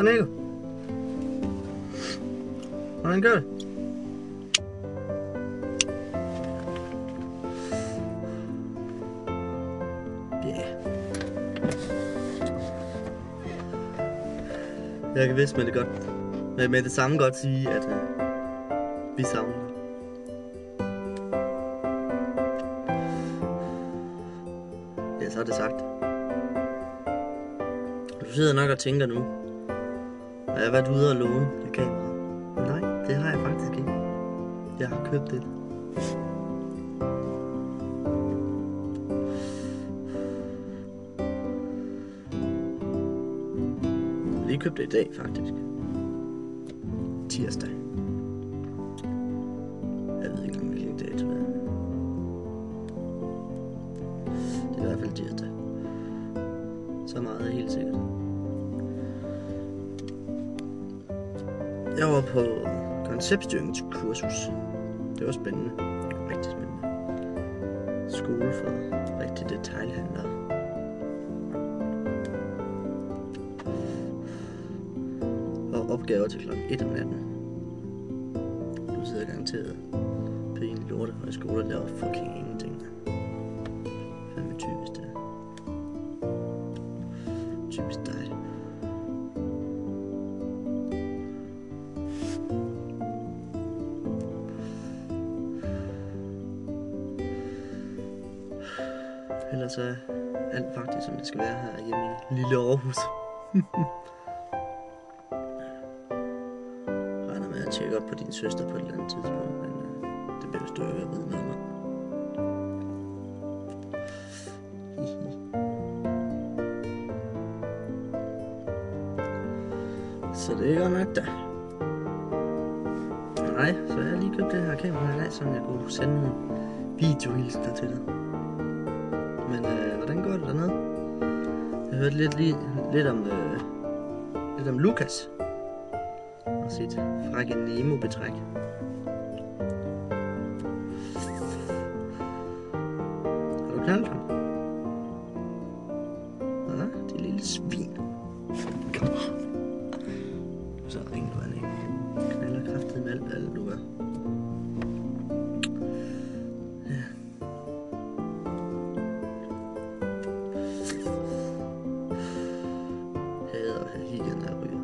Hej Nico. Hvordan gør det? Jeg kan vist med det godt. Med det samme godt sige, at vi savner dig. Ja, så er det sagt. Du sidder nok og tænker nu. Har jeg været ude og låne et kamera? Nej, det har jeg faktisk ikke. Jeg har købt det. Jeg købte det i dag, faktisk. Tirsdag. Jeg ved ikke, hvilken dato det er. Det er i hvert fald tirsdag. Så meget er helt sikkert. Jeg var på konceptstyringskursus. Det var spændende. Rigtig spændende. Skole for rigtig detailhandlere. Opgaver til klokken 1 om natten. Du sidder garanteret på en lortehøjskole og laver fucking ingenting. Fandme typisk det. Typisk dig. Ellers er alt faktisk som det skal være her hjemme i lille Aarhus. Tjekke op på din søster på et eller andet tidspunkt, men det bliver du ikke at vide noget om. Så det er godt nok da. Nej, så jeg har lige købt det her kamera i dag, så jeg kunne sende nogle videohilsner til dig. Men hvordan går det dernede? Jeg hørte lidt om Lukas og sit frække Nemo-betræk. Har du knaldet ham? Ja, det lille svin. Kom. Så ringer du han ikke. Knaller kraftigt med alt du gør. Ja. Hader at have hikken af ryger.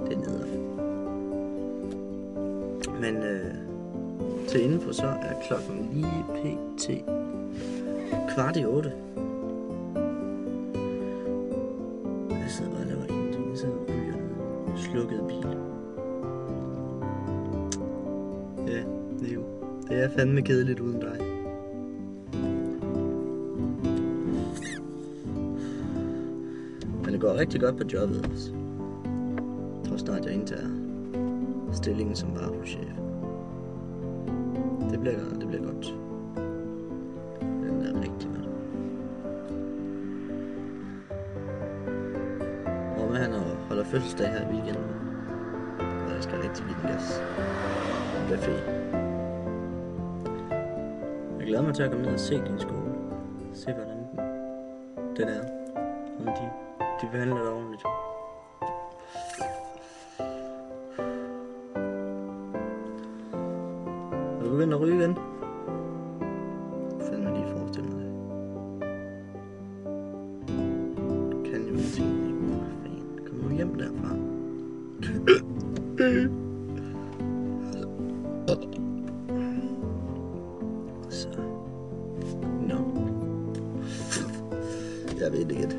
Det er neder. Men til info så er klokken lige pt. 7:15. Jeg sidder bare og laver ingenting. Jeg sidder og ryger noget slukket bil. Ja, det er fandme kedeligt uden dig. Men det går rigtig godt på jobbet også. Jeg tror snart jeg indtager stillingen som varehuschef. Det bliver godt. Den er rigtig godt. Og han holder fødselsdag her i weekenden. Og jeg skal rigtig give den gas. Buffet. Jeg glæder mig til at komme ned og se din skole. Se hvordan den er. Om de behandler dig ordentligt. Er du begyndt at ryge igen? Fandme lige forestille mig det. Du kan jo ingenting. Hvad fanden? Kom nu hjem derfra. Så. Nå. Jeg ved det ikke.